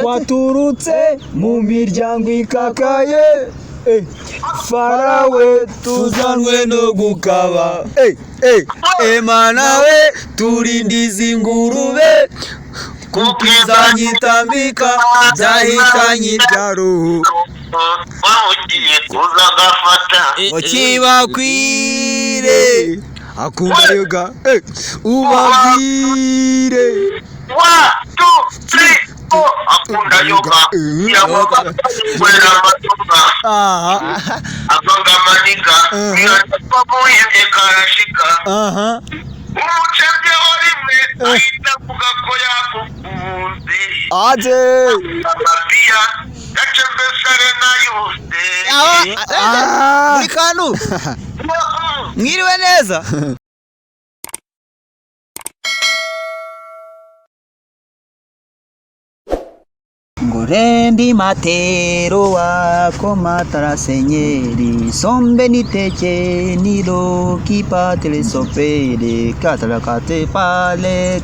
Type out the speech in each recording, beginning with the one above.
Waturutse mu miryango ikakaye farawe tuzanwe no gukaba Emana we turindiza ingurube kukizanyitambika byahitanye ibyaro Okibakwire akunda yoga ubabwire 1 2 3 akunda yoga kwera matuka abanga maniga babuye karashika umucebye warimwe ahita kugako yakukunze aje abia yacembe sare na yuste muri kanu mwiriwe neza Ngorendi matero wako matarasenyeri sombe niteke nilo kipatele sopele katalakate pale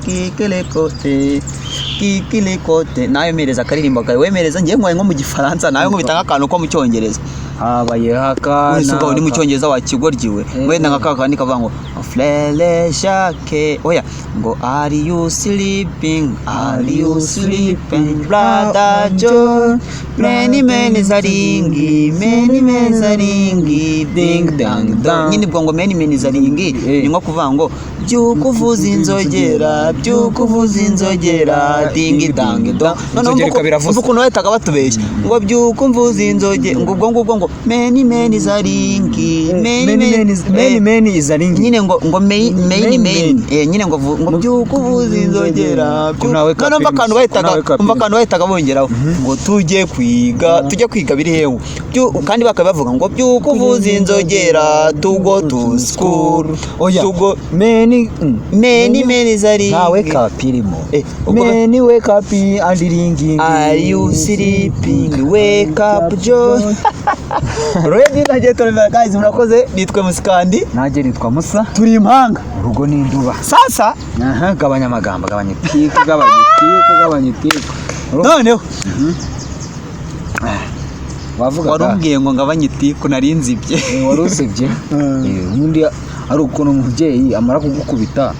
kikile kote nayo mereza karirimba kawe wemereza ngiye nkwaye nko mu gifaransa nayo ngo bitanga akantu ko mu cyongereza habaye hakana urisuka uri mu cyongereza wa kigoryiwe wenda nkakakandi kavuga ngo flele shake oya ngo are you sleeping brother John many zaringi ding dang dang nyine bwo ngo many zaringi ni nko kuvuga ngo byukuvuza inzogera ding dang dang none ukuntu bahitaga batubeshya ngo byukumvuza inzoge ngo ubwo ngo many zaringi many zaringi nyine ngo main nyine ngo byukuvuza inzogera none akantu bahitaga bongeraho ngo tujye kwiga biri hewe kandi bakabavuga ngo byukuvuza inzogera tugo to school tugo many zaringi nawe kapirimo many wake up and ringing are you sleeping wake up John Ready naje tolera guys murakoze nitwe Musikandi naje nitwa Musa turi impanga urugo ni nduba sasa gabanya amagambo gabanya itiko noneho wavuga warumbwiye ngo ngabanye itiko narinzibye warusibye undi ari ukuntu umubyeyi amara kugukubita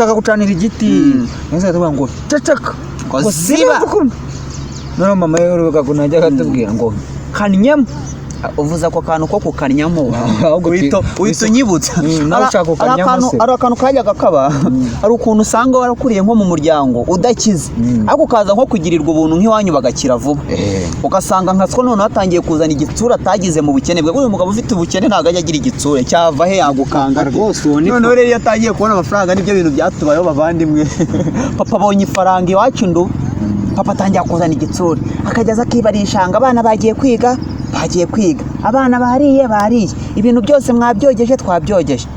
akagucanira igiti neza tuvuga ngo cacaka ko siba no mama yeruka kunajya gatubwira ngo kanyemo uvuza ko kantu ko kukanyamo uhita unyibutsa ari akantu kajyaga kaba ari ukuntu usanga warakuriye nko mu muryango udakize ariko ukaza nko kugirirwa ubuntu nk'iwanyu bagakira vuba ugasanga nkatswe none hatangiye kuzana igitsura atagize mu bukene bwe uyu mugabo ufite ubukene ntago ajya agira igitsure cyava he yagukanga rwose none rero yatangiye kubona amafaranga nibyo bintu byatubayeho bavandimwe papa abonye ifaranga iwacu ndu papa atangiye kuzana igitsure akajyaza akibarishanga abana bagiye kwiga abana bariye ibintu byose mwabyogeje twabyogeje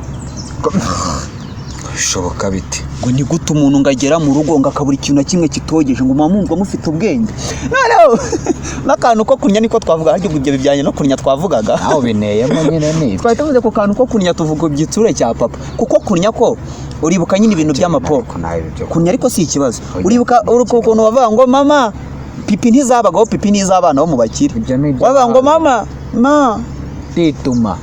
bishoboka biti ngo ni gute umuntu ngagera mu rugo ngakabura ikintu na kimwe kitogeje ngo mwumva mufite ubwenge noneho n'akantu ko kunya niko twavuga haryo ibyo bijyanye no kunya twavugaga aho bineyemo nyine ni twari tuvuze ko kantu ko kunya tuvuga igitsure cya papa kuko kunya ko uribuka nyine ibintu by'amaporo kunya ariko si ikibazo uribuka ukuntu bavuga ngo mama pipi ntizabagaho pipi n'izabana bo mu bakire bavuga ngo mama tituma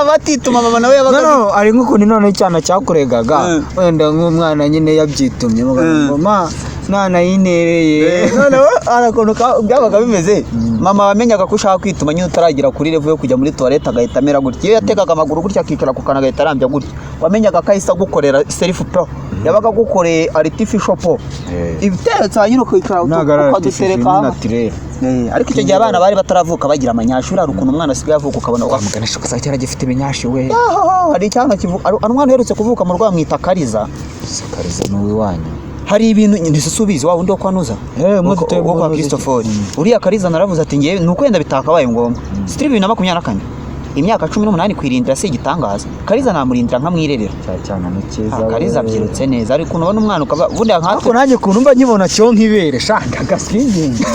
batituma mama nawe yabaga no ari nk'ukuntu none cyana cyakuregaga wenda nk'umwana nyine yabyitumye mama mwana yinereye none arakonuka byabaga bimeze mama wamenyaga ko ushaka kwituma nyine utaragira kuri level yo kujya muri toilette agahita amera gutya iyo yategaga amaguru gutya akicara ku kana agahita arambya gutya wamenyaga ko ahise gukorera self pro yabaga gukoreye artificial po ibiteretse hanyine ukicara ukadutereka ariko icyo gihe abana bari bataravuka bagira amanyashuri ari ukuntu umwana asigaye avuka ukabona wamuganisha ko cyara gifite ibinyashi we hari cyangwa kivuka ari umwana uherutse kuvuka mu rwamwita Kariza n'uwi wanyu hari ibintu ndisubize wa wundi wo kwanuza kwa Christopher uriya Kariza naravuze ati ngiye nukwenda bitakabaye ngombwa Steve 2024 imyaka 18 kwirindira se igitangaza Kariza namurindira nkamwirerera cyane mukiza Kariza byirutse neza ariko unubona umwana ukaba vundi nkatwe nanjye kuntu mba nkibona cyo nkibere shanda gasinginga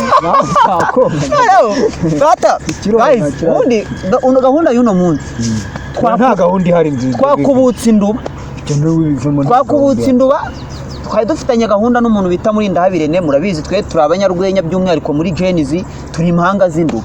bata guys undi gahunda y'uno munsi nta gahunda ihari nziza twakubutse induba twakubutse induba twari dufitanye gahunda n'umuntu bita muri Ndahabirene murabizi twe turi abanyarwenya by'umwihariko muri Genizi turi impanga z'induba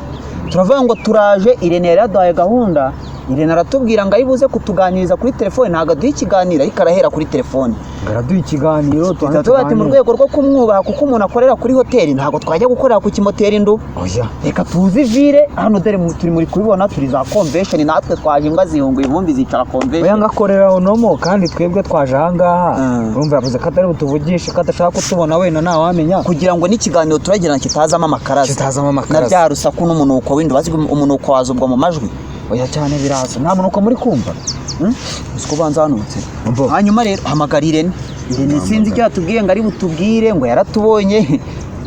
turavuga ngo turaje Irene yari yaduhaye gahunda Irene aratubwira ngo ayibuze kutuganiriza kuri telefone ntago aduha ikiganiro ariko arahera kuri telefone ngaraduha ikiganiro tuba mu rwego rwo kumwubaha kuko umuntu akorera kuri hoteli ntago twajya gukorera ku kimoteri induba oya reka tuzi vire hano dore turi muri kubibona turi za convention natwe twaje imbwa zihunguye ivumbi zicara convention oya ngakorera onomo kandi twebwe twaje ahangaha urumva yavuze ko atari butuvugishe ko adashaka kutubona wenda nta wamenya kugira ngo n'ikiganiro turagirana kitazamo amakaraza na bya rusaku n'umunuko w'induba bazi umunuko wazubwa mu majwi oya cyane biraza nta munuko muri kumva usko banza hanutse hanyuma rero hamagara Irene sinzi icyo yatubwiye ngo ari butubwire ngo yaratubonye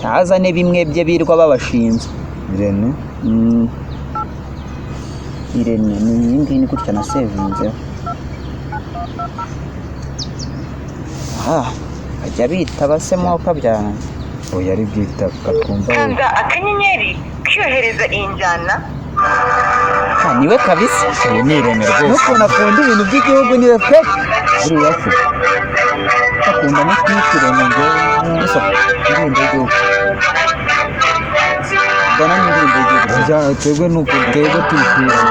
tazane bimwe bye birwa babashinze Irene ni iyi ni gutya na sevinze ajya bita basemo kabyana oya ari bwita katwumva kanda akanyenyeri kyohereza injyana niwe kabisa uyu ni Irene rwose nukuntu akunda ibintu by'igihugu niwe pe buriya se akunda no kwitiranya ngo indirimbo y'igihugu mbona n'indirimbo y'igihugu twebwe nuko twebwe tuyikwiza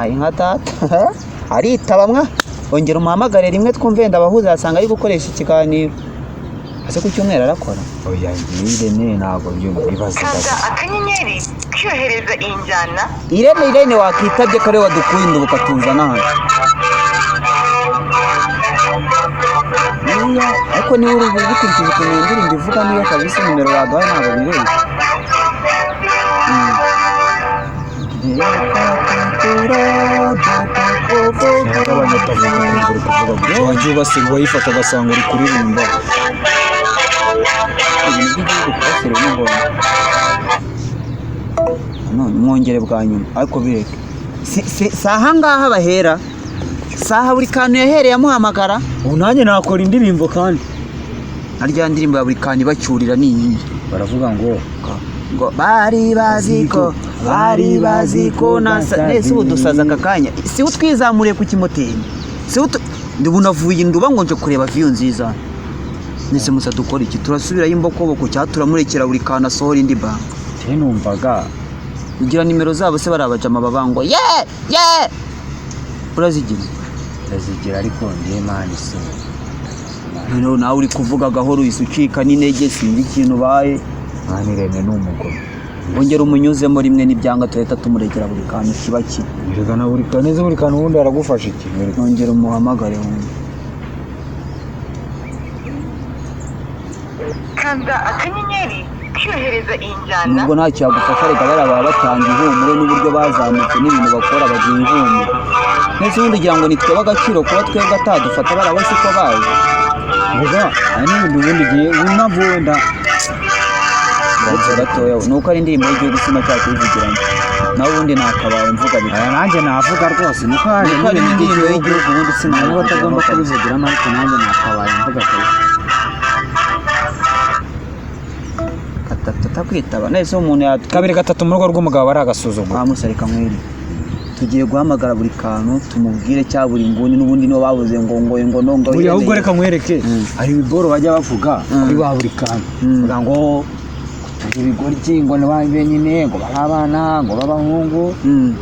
inka data aritabamwa ongera umuhamagare rimwe twumve wenda abahuza yasanga ari gukoresha ikiganiro ase ku cyumweru arakora oya Irene ntabwo bibaza kanda akanyenyeri kyohereza injyana Irene wakitabye kare wadukuye induba ukatuzana hano ariko niba uri gukurikije ukuntu iyo ndirimbo ivuga niyo kabisa nimero waduhaye ntabwo biheye wajya ubasira uwayifata agasanga uri kuririmba mwongere bwa nyuma ariko bireke si ahangaha bahera saha buri kantu yahereye amuhamagara ubu nanjye nakora indirimbo kandi arya ndirimbo ya buri kantu ibacyurira ni iyi baravuga ngo bari bazi ko nese ubu dusaza aka kanya si utwizamuriye ku kimoteri si unavuye induba ngo nje kureba viyo nziza nese musa dukora iki turasubirayo imbokoboko cyangwa turamurekera buri kantu asohora indi banga numvaga ugira nimero zabo se barabajama babango ye urazigira ariko ndiye mani se noneho nawe uri kuvuga gahoro isucika n'intege sinzi ikintu baye mani Irene ni umugore ongera umunyuzemo rimwe n'ibyanga tuhita tumurekera buri kantu kiba kiri birigana buri kantu buri kantu ubundi aragufasha iki ongera umuhamagare wundi kanda akanyenyeri kyohereza injyana nubwo ntacyo yagufasha reka baba batanga ihumure n'uburyo bazamutse n'ibintu bakora bagira ihumure ndetse ubundi ugira ngo nitwebe agaciro kuba twebwe atadufata baraba siko bazi mbega hari n'ibintu ubundi igihe wumva wenda gatoya nuko ari indirimbo y'igihugu sima cyacu yivugiranye nawe ubundi nakabaye mvuga aya nanjye navuga rwose nuko hari indirimbo y'igihugu ubundi sinaba batagomba kubivugiramo ariko nanjye nakabaye mvuga tutakwitaba nese umuntu kabiri gatatu mu rugo rw'umugabo bari agasuzuguro amusarika mwiri tugiye guhamagara buri kantu tumubwire cya buri nguni n'ubundi nibo babuze ngo buri ahubwo reka nkwereke hari ibigoro bajya bavuga kuri wa buri kantu bavuga ngo ibigoryi ngo nabanje nyine ngo barabana ngo babahungu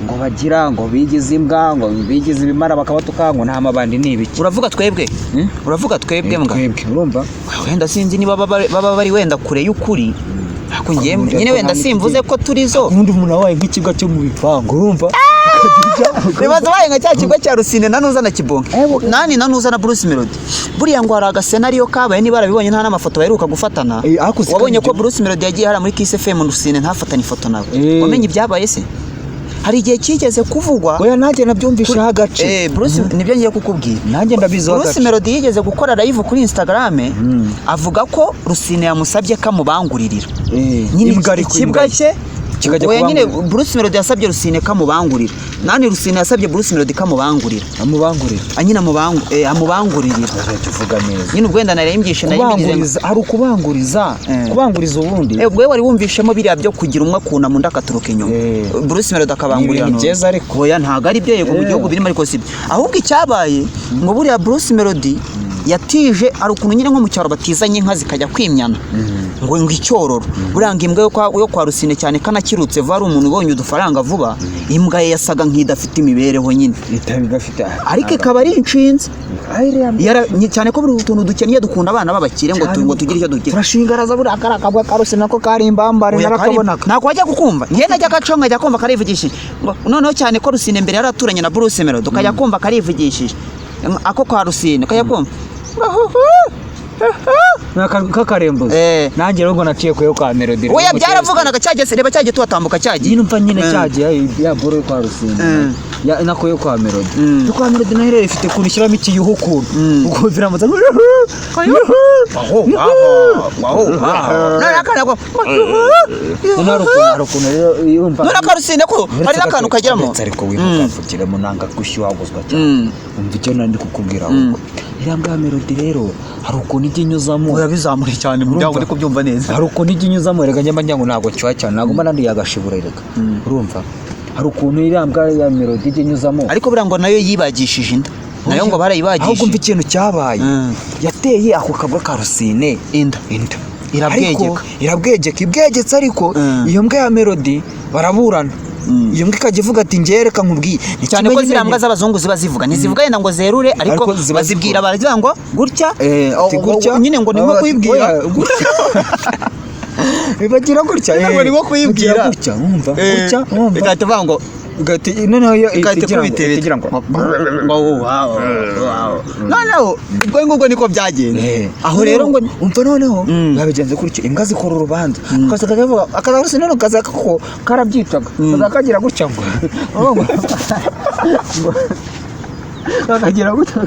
ngo bagira ngo bigize imbwa ngo bigize ibimara bakabatuka ngo nta mabandi nibiki uravuga twebwe mbwa urumva wenda sinzi niba baba bari wenda kure y'ukuri ariko nyine wenda simvuze ko turizo undi umuntu wabaye nk'ikigo cyo mu bipangu urumva nibaza baye nka cya kigo cya Rusine nanuza na Kibonke nani nanuza na Bruce Melody buriya ngo hari agasenariyo kabaye niba barabibonye nta n'amafoto baheruka gufatana wabonye ko Bruce Melody yagiye hari muri Kiss FM Rusine ntafatanye ifoto nawe wamenye ibyabaye se hari igihe kigeze kuvugwa oya nanjye nabyumvishaho agace Bruce nibyo ngiye kukubwira nanjye ndabizi agace Bruce Melody yigeze gukora live kuri Instagram avuga ko Rusine yamusabye kamubangurira nyine ikibwa cye kikajya oya nyine kubangurira. Bruce Melody yasabye Rusine kamubangurira nani Rusine yasabye Bruce Melody kamubangurira amubangurira anyina amubangurira tuvuga neza nyine ubwenda narembyishe kubanguriza hari ukubanguriza kubanguriza ubundi ubwo wari wumvishemo biriya byo kugira umwe kuna mu ndakaturuka inyuma Bruce Melody akabangurira ni byiza ariko oya ntago ari byo yego mu gihugu birimo ariko sibyo ahubwo icyabaye ngo buriya Bruce Melody yatije ari ukuntu nyine nko mu cyaro batizanye inka zikajya kwimyana ngo icyororo buranga imbwa yo kwa Rusine cyane kanakirutse vuba ari umuntu ubonye udufaranga vuba imbwa ye yasaga nk'idafite imibereho nyine idafite ariko ikaba ari inshinzi cyane ko buri utuntu dukennye dukunda abana b'abakire ngo tugire icyo dukira turashingaraza buriya karakabwa ka Rusine nako kari imbambare narakabonaga nako wajya gukumva ngiye najya gaconga ajya kumva karivugishije noneho cyane ko Rusine mbere yaraturanye na Bruce Melody ukajya kumva karivugishije ako kwa Rusine ukajya kumva kakarembuza nanjye rero ngo naciye kuyo kwa Melody oya byaravuganaga cyagese reba cyagiye tuhatambuka cyagiye nyine umva nyine cyagiye ya boro kwa Rusine ya nako yo kwa Melody yo kwa Melody nayo ifite kuntu ishyiramo ikiyuhuku uko biramutse none akarusine ko hari n'akantu kageramo ariko wivugire mu nanga gushyuhaguzwa cyane umva icyo nandi kukubwira ahubwo irambwa Melody rero hari ukuntu ijya inyuzamo oya bizamure cyane mu byago uri kubyumva neza hari ukuntu ijya inyuzamo rega nyamanya ngo ntabwo nshyuha cyane ntabwo mba nandi yagashibura rega urumva hari ukuntu irambwa ya Melody ijya inyuzamo ariko buriya ngo nayo yibagishije inda nayo ngo barayibagishije ahubwo umva ikintu cyabaye yateye ako kabwa ka Rusine inda irabwegeka ibwegetse ariko iyo mbwa ya Melody baraburana iyo mbwa ikajya ivuga ati ngereka nkubwiye cyane ko ziriya mbwa z'abazungu ziba zivuga ntizivuga yenda ngo zerure ariko bazibwira baragira ngo gutya nyine ngo ni nko kuyibwira bagira gutya ngo ni nko kuyibwira gutya wumva gutya wumva igahita ngo noneho itigira ngo noneho ubwo ngubwo niko byagenze aho rero ngo umva noneho babigenze gutyo imbwa zikora urubanza akaza Rusine no kaza kako karabyitaga kagira gutya ngo kakagira gutya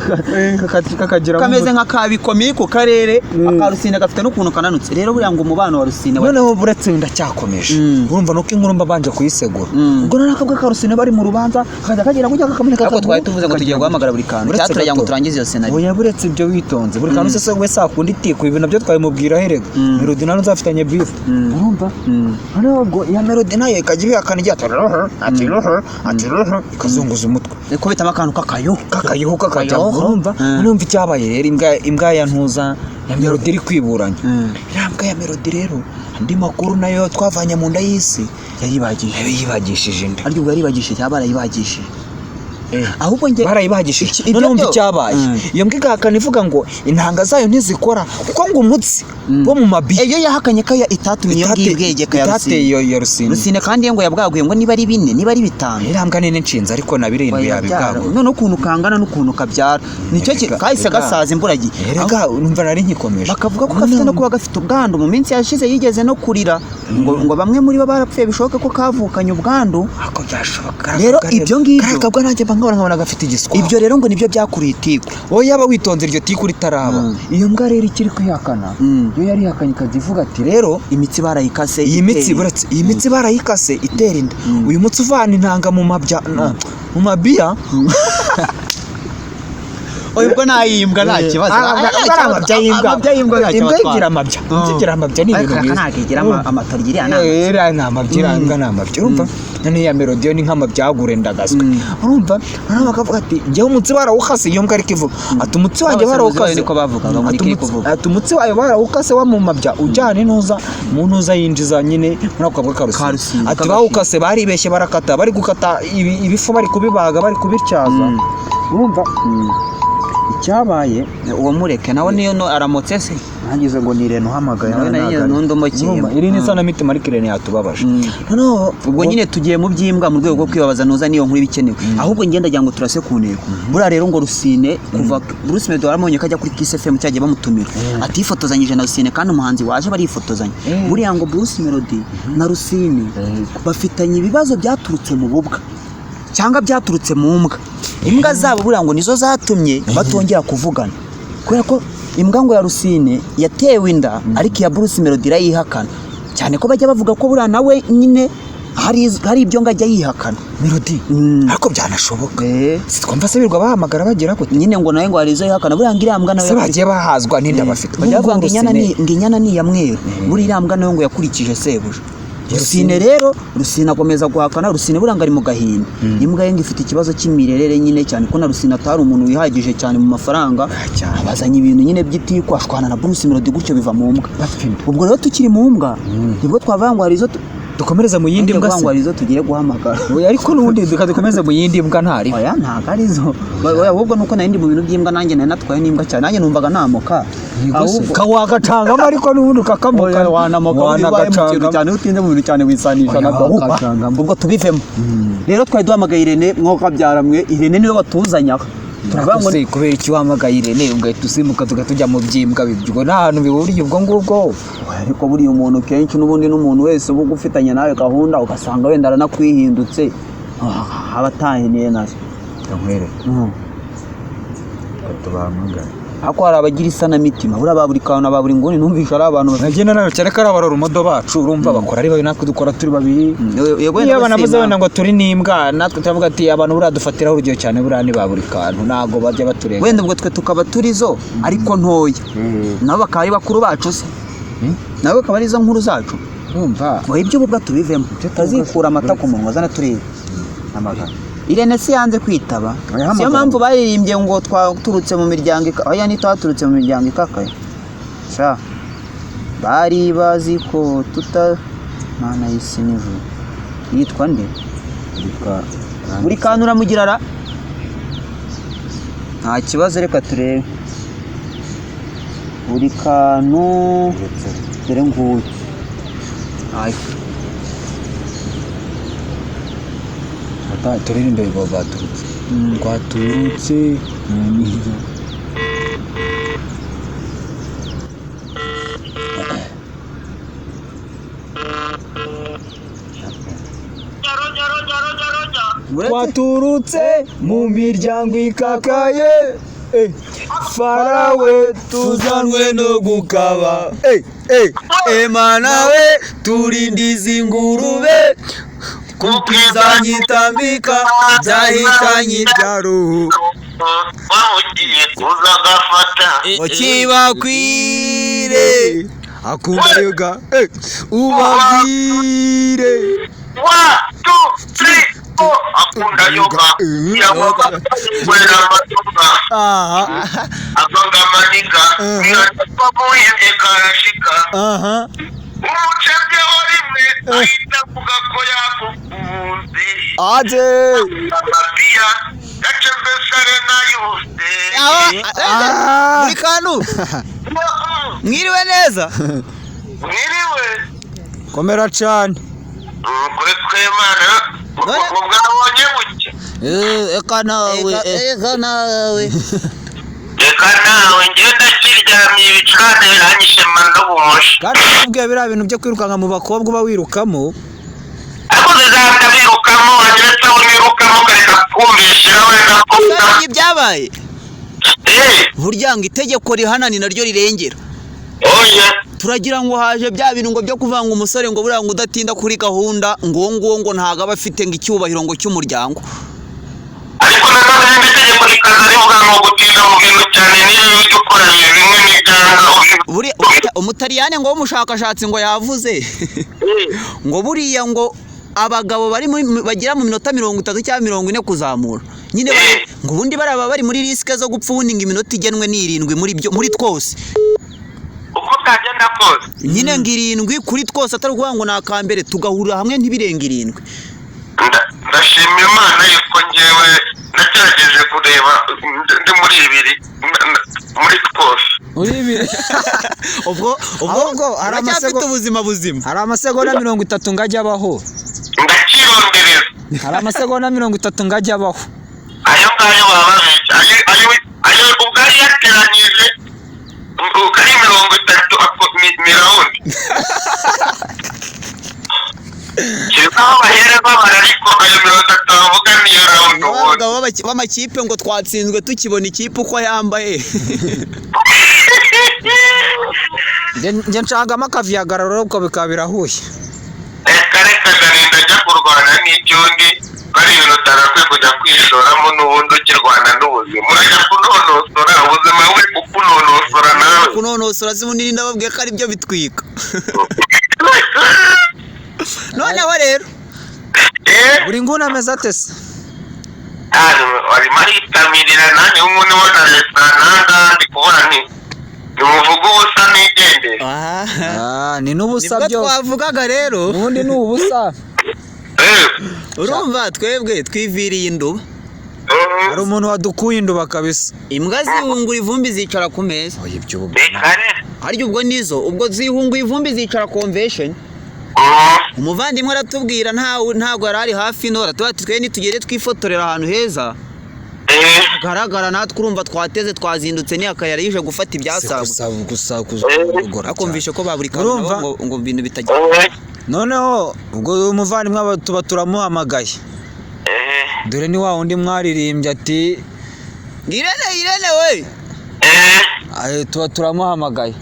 kakagira kameze nka kabikomi ku karere akarusine gafite n'ukuntu kananutse rero buriya ngo umubano wa Rusine noneho buretse ndacyakomeje urumva nuko inkuru mba banje kuyisegura ubwo none akabwa ka Rusine bari mu rubanza kaza kagira gutya kakameneka ako twari tuvuze ngo tugiye guhamagara buri kantu cyaturagira ngo turangize iyo scenario oya buretse ibyo witonze buri kantu se wese akunda itiko ibi nabyo twabimubwira herega Melody nano nzafitanye beef urumva noneho ubwo ya Melody nayo ikajya ihakana ijya ati ikazunguza umutwe ikubitamo akantu kakayuho kakajya urumva numva icyabaye rero imbwa ya ntuza ya Melody iri kwiburanya irambwa ya Melody rero andi makuru nayo twavanye mu nda y'isi yayibagishije inda ariko ubwo yaribagishije cyangwa barayibagishije ahubwo nge barayibagishije none umva icyabaye iyo mbwa igahakana ivuga ngo intanga zayo ntizikora kuko ngo umutsi wo mu mabiya iyo yahakanye ko itatumye iyo bwibwegeka ya Rusine kandi ngo yabwaguye ngo niba ari 4 niba ari 5 irambwa nene nshinze ariko na 7 yabibwaguye none ukuntu kangana n'ukuntu kabyara nicyo kahise gasaza imburagiye erega numva nari nkikomeje bakavuga ko gafite no kuba gafite ubwandu mu minsi yashize yigeze no kurira ngo bamwe muri bo barapfuye bishoboke ko kavukanye ubwandu ako byashoboka rero ibyo ngibyo kakabwa nanjye nkabona gafite igiswa ibyo rero ngo nibyo byakuriye itiku oya yaba witonze iryo tiku ritaraba iyo mbwa rero ikiri kwihakana yo yari ihakanye ikajya ivuga ati rero imitsi barayikase iyi mitsi barayikase itera inda uyu mutsi uvana intanga mu mabiya ubwo nayimbwa nta kibazo imbwa igira amabya ni ibintu byiza ntakigira amatoryi iriya ni amabya urumva none ya Melody ni nk'amabya agurendagazwe urumva noneho bakavuga ati njyewe umutsi barawukase iyo mbwa ariko ivuga ati umutsi wanjye barawukase niko bavugaga muri kiri kuvuga ati umutsi wayo barawukase wa mu mabya ujyana mu ntuza yinjiza nyine muri ako kabwa ka Rusine ati bawukase baribeshye barakata bari gukata ibifu bari kubibaga bari kubityaza urumva icyabaye uwo mureke nawe niyo aramutse se nagize ngo nirene uhamagaye iri ni sana mitima ariko irene yatubabaje noneho ubwo nyine tugiye mu by'imbwa mu rwego rwo kwibabaza nuza niyo nkuru bikenewe ahubwo ngenda ngira ngo turase ku ntego buriya rero ngo Rusine kuva Bruce Melody waramubonye ko ajya kuri Kiss FM cyagiye bamutumira ati yifotozanyije na Rusine kandi umuhanzi waje barifotozanya buriya ngo Bruce Melody na Rusine bafitanye ibibazo byaturutse mu bubwa cyangwa byaturutse mu mbwa imbwa zabo buriya ngo nizo zatumye batongera kuvugana kubera ko imbwa ngo ya Rusine yatewe inda ariko iya Bruce Melody irayihakana cyane ko bajya bavuga ko buriya nawe nyine hari ibyo ngajya yihakana Melody ariko byanashoboka twumva se birwa bahamagara bagira gute nyine ngo nawe ngo hari izo yihakana buriya ngo iriya mbwa nawe se bagiye bahazwa n'inda bafite bavuga ngo inyana ni iya mweru buriya iriya mbwa nawe ngo yakurikije sebuja Rusine rero Rusine akomeza guhakana Rusine buriya ngo ari mu gahinda imbwa ye ngo ifite ikibazo cy'imirerere nyine cyane ko na Rusine atari umuntu wihagije cyane mu mafaranga abazanye ibintu nyine by'itikwa ashwana na Bruce Melody gutyo biva mu mbwa ubwo rero tukiri mu mbwa nibwo twavuga ngo hari izo dukomereza mu yindi mbwa se ngo tugiye guhamagara ariko n'ubundi dukomeza mu yindi mbwa ntari oya ntago arizo ahubwo nuko nari ndi mu bintu by'imbwa nanjye nari natwaye n'imbwa cyane nanjye numvaga namoka kawagacangamo ariko n'ubundi ukakamoka wanamukintu cyane utinze mu bintu cyane wisanisha nabwo ubwo tubivemo rero twari duhamagaye Irene mwoka byaramwe Irene niwe watuzanyaho turavuga ngo kubera iki wamagaye Irene ugahita usimuka tugatujya mu byimbwa bibyo nta hantu bihuriye ubwo ngubwo ariko buriya umuntu kenshi n'ubundi n'umuntu wese uba ufitanye nawe gahunda ugasanga wenda aranakwihindutse aba ataheneye nazo ndamwere tubahamagara ako hari abagira isanamitima buriya baburi kantu baburi nguni numvisha ari abantu bagenda nawe cyane ko ari abarora umudo bacu urumva bakora ari babi natwe dukora turi babiri iyo banavuze wenda ngo turi n'imbwa natwe turavuga ati abantu buriya dufatiraho urugero cyane buriya ni baburi kantu ntabwo bajya baturega wenda ubwo twe tukaba turi zo ariko ntoya nabo bakaba ari bakuru bacu se nabo bakaba ari izo nkuru zacu urumva ngo ibyo ubwo tubivemo tutazikura amata ku munwa zana turebe amagana Irene si yanze kwitaba siyo mpamvu baririmbye ngo twaturutse mu miryango oya ntitwaturutse mu miryango ikakaye sha bari bazi ko mana y'isi n'ijuru yitwa nde buri kantu uramugirara nta kibazo reka turebe buri kantu dore nguyu turirimbe ngo twaturutse mu miryango twaturutse mu miryango ikakaye farawe tuzanwe no gukaba Imana we turindiza ingurube kukizanyitambika byahitanye ibyaro bamugiye kuza gafata ukibakwire akumva yoga ubabwire 1 2 3 akunda yoga yabaga kwera amatuka akanga maniga nirapamuye karashika umucebye warimwe ahita kuga ko yakukunze aje amabia gacembe sare na yose buri kantu mwiriwe neza mwiriwe komera cyane kuri kwemana ubwabonye buke eka nawe ngenda kiryamye ibicurane iranyishe mandobumoshi kandi ubwiye biriya bintu byo kwirukanka mu bakobwa uba wirukamo ariko zizahita birukamo wageretse aho wirukamo ukareka kumvishira wenda kuta ibyabaye burya ngo itegeko rihanani naryo rirengera oye turagira ngo haje bya bintu ngo byo kuvanga umusore ngo buriya ngo udatinda kuri gahunda ngo ntago aba afite ngo icyubahiro ngo cy'umuryango ariko nanone n'indi tegeko rikaza rivuga ngo gutinda mu bintu cyane niyo dukora bimwe n'ibyanga buriya umutaliyane ngo w'umushakashatsi ngo yavuze ngo buriya ngo abagabo bagera mu minota 30 cyangwa 40 kuzamura nyine ngo ubundi baraba bari muri risike zo gupfa ubundi ngo iminota igenwe ni 7 muri twose uko kagenda kose nyine ngo 7 kuri twose atari ukuvuga ngo nakambere tugahurira hamwe ntibirenga 7 ndashimira Imana yuko ngewe nagerageje kureba ndi muri ibiri muri twose ubwo hari amasegonda ubuzima buzima hari amasegonda 30 ngajya abaho ndakirondereza hari amasegonda 30 ngajya abaho ayo ngayo bababeshya ayo ubwari yateranyije ukari 30 mirawundi kirikaho bahereza barariko ayo 30 bavuga niyo rawundi abagabo b'amakipe ngo twatsinzwe tukibona ikipe uko yambaye nje nshangamo akaviyagararo uko bikaba birahuye reka ndarinda njya Rwanda n'icyundi ari ibintu utagakwiye kujya kwishoramo n'ubundi ukirwana n'ubuzima urajya kunonosora ubuzima bwe kukunonosora nawe kunonosora z'ubunini ndababwiye ko ari byo bitwika noneho rero buri nguni ameze ate se arimo aritamirira nanjye nk'umuntu ubona leta nangandi kubona ni umuvugo ubusa n'igendera ni n'ubusa nibwo byose twavugaga rero ubundi ni ubusa urumva twebwe twiviriye induba hari umuntu wadukuye induba kabisa imbwa zihungura ivumbi zicara ku meza harya ubwo nizo ubwo zihunguye ivumbi zicara convention umuvandimwe aratubwira ntabwo yari ari hafi nora ati twe nitugere twifotorera ahantu heza garagara natwe urumva twateze twazindutse ni akayari yije gufata gusa akumvishe ko baburikana ngo ibintu bitagira noneho ubwo umuvandimwe tuba turamuhamagaye dore ni wa wundi mwaririmbye ati Irene we tuba turamuhamagaye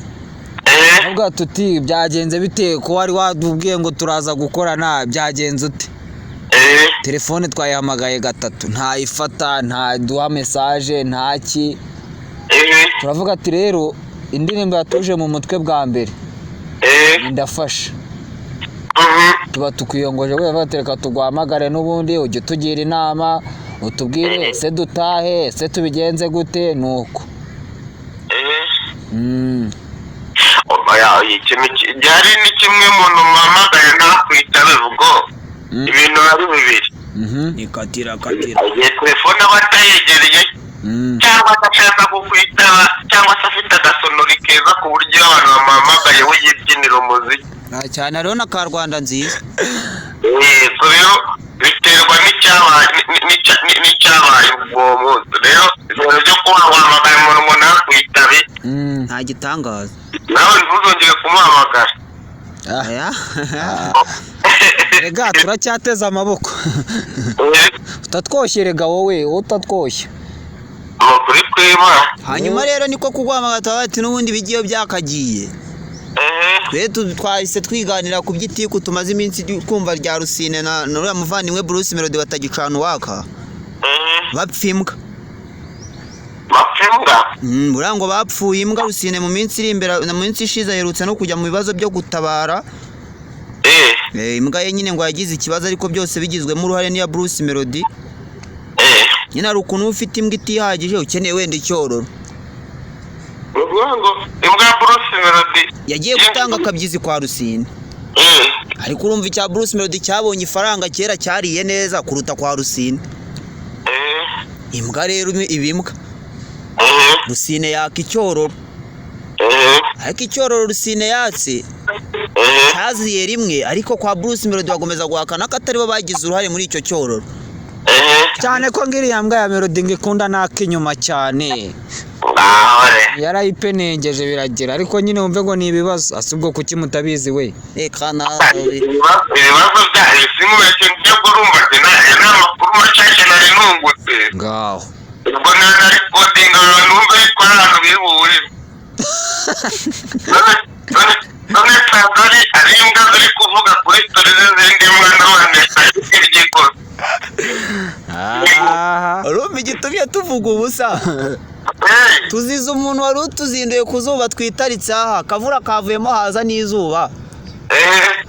nubwo tuti byagenze bite ko wari wadubwiye ngo turaza gukorana byagenze ute telefone twayihamagaye gatatu ntayifata ntaduha message ntaki turavuga ati rero indirimbo yatuje mu mutwe bwa mbere ndafasha tuba tukiyongoje we batereka tugwamagare n'ubundi ujye tugira inama utubwire se dutahe se tubigenze gute nuko byari ni kimwe umuntu mpamagaye ntakwitabe ubwo ibintu ari bibiri ikatira igihe telefone aba atayegereye cyangwa adashaka kukwitaba cyangwa se afite agasonori keza ku buryo abantu bamuhamagaye we yibyinira umuziki cyane rero na Karwanda nziza rero biterwa n'icyabaye ubwo munsi rero ibintu byo kuba wahamagaye umuntu ngo ntakwitabe nta gitangaza nawe ntuzongere kumuhamagara rega turacyateze amaboko utatwoshyerega wowe utatwoshye amakuru twema hanyuma rero niko kugwamagara ati n'ubundi bigiye byakagiye twe twahise twiganira ku by'itiku tumaze iminsi kumva rya Rusine na uriya muvandimwe Bruce Melody batagicana uwaka bapfa imbwa buriya ngo bapfuye imbwa Rusine mu minsi iri imbere mu minsi ishize aherutse no kujya mu bibazo byo gutabara imbwa ye nyine ngo yagize ikibazo ariko byose bigizwemo uruhare n'iya Bruce Melody nyine hari ukuntu ufite imbwa itihagije ukeneye wenda icyororo imbwa ya Bruce Melody yagiye gutanga akabyizi kwa Rusine ariko urumva icya Bruce Melody cyabonye ifaranga kera cyariye neza kuruta kwa Rusine imbwa rero ibimbwa Rusine yaka icyororo ariko icyororo Rusine yatse cyaziye rimwe ariko kwa Bruce Melody bagomeza guhakana ko atari bo bagize uruhare muri icyo cyororo cyane ko ngiriya mbwa ya Melody ngikunda n'inyuma cyane yarayipenengeje biragera ariko nyine wumve ngo ni ibibazo asubwo kuki mutabizi we kana ibibazo byayo simubeshye byo kurumva n'amakuru macake nari nungutse ngaho ubwo nari kodinga numva yuko ari ahantu bihuriye none tagari ari imbwa ziri kuvuga kuri story z'izindi mbwa n'abandi ibyikora urumva igitumye tuvuga ubusa tuzize umuntu wari utuzinduye ku zuba twitaritse aha akavura kavuyemo haza n'izuba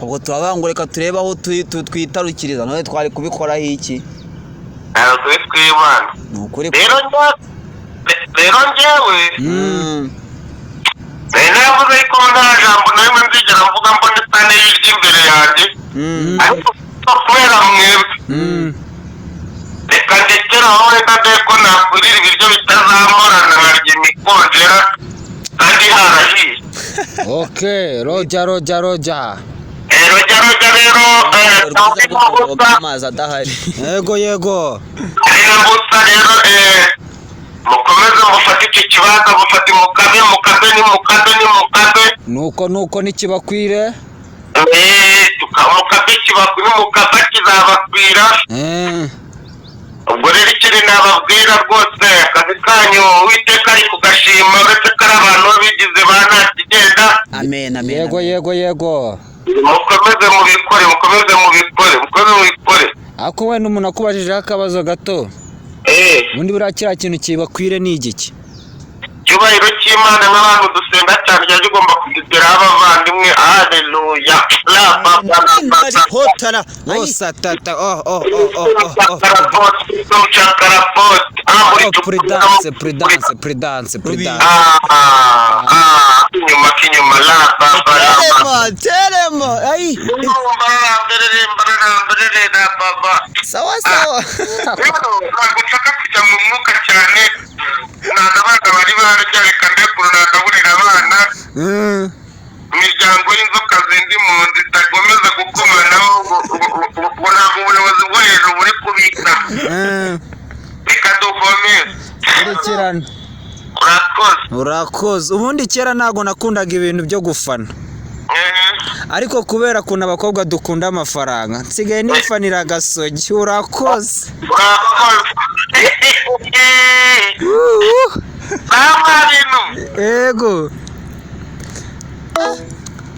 ubwo turabangureka turebe aho twitarukiriza none twari kubikoraho iki turi twibana ni ukuri rero njyewe navuze ko nta jambo na rimwe nzigera mvuga mbona isane y'iryo imbere yanjye ariko kubera mwebwe reka ndekeraho reka dore ko nakwirira ibiryo bitazamorana nkarya imikongera kandi harahiye roja rero amazi adahari yego ari na mbusa rero mukomeze mufate icyo kibanza mufate mukabe nuko nikibakwire mukabe kibakwira kizabakwira ubwo rero ikiri nababwira rwose akazi kanyu Uwiteka ari kugashima uretse ko ari abantu bigize ba nta kigenda amen yego mukomeze mubikore. Ako wenda umuntu akubajijeho akabazo gato. Ubundi buriya kiriya kintu kibakwire ni igiki? Icyubahiro cy'Imana n'abantu dusenga cyane cyane ugomba kugitera abavandimwe. Haleluya. hotara Satata. Prudence. Kinyuma la baba. teremo ai sawa Ntabwo kujya mu mwuka cyane. Ntabwo abana bari barajyanye kandi kururaburira abana. Imiryango y'inzoka zindi mu nzu zitagomeza gukomanaho ngo ntabwo ubuyobozi bwo hejuru buri kubika. Reka duvomere. Urekerana. Urakoze. Ubundi kera ntabwo nakundaga ibintu byo gufana. Ariko kubera kuntu abakobwa dukunda amafaranga nsigaye nifanira agasogi. Urakoze. Ego.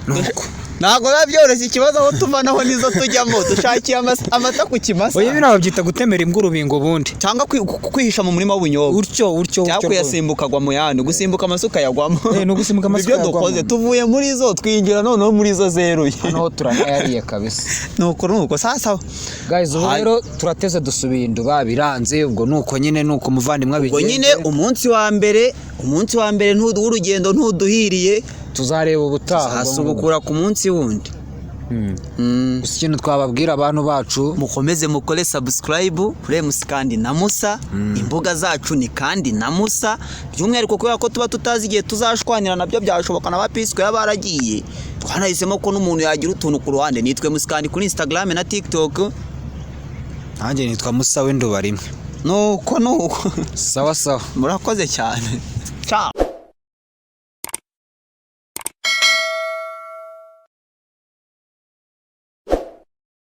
Nuko ntabwo biba byoroshye ikibazo aho tuvanaho nizo tujyamo dushakiye amata ku kimasa. Oya bino babyita gutemera ingurubingo ubundi cyangwa kwihisha mu murima w'ubunyobwa. Utyo cyangwa kuyasimbukagwa mu yandi gusimbuka amasuka yagwamo. No gusimbuka amasuka ibyo dukoze tuvuye muri zo twinjira noneho muri zo zeruye. Hano turanayariye kabisa. nuko sasa guys ubu rero turateze dusubiye induba biranze ubwo nuko nyine nuko muvandimwe abigenze. Ubwo nyine umunsi wa mbere w'urugendo ntuduhiriye tuzareba ubutaha hasubukura ku munsi wundi. Gusa ikintu twababwira abantu bacu mukomeze mukore subscribe kuri MC kandi na Musa. Imbuga zacu ni kandi na Musa by'umwihariko kubera ko tuba tutazi igihe tuzashwanira nabyo byashoboka n'abapiswe y'abaragiye twanahisemo ko n'umuntu yagira utuntu ku ruhande. Nitwe MC kandi kuri Instagram na TikTok. Nanjye nitwa Musa w'induba rimwe. Nuko sawa murakoze cyane. Ciao.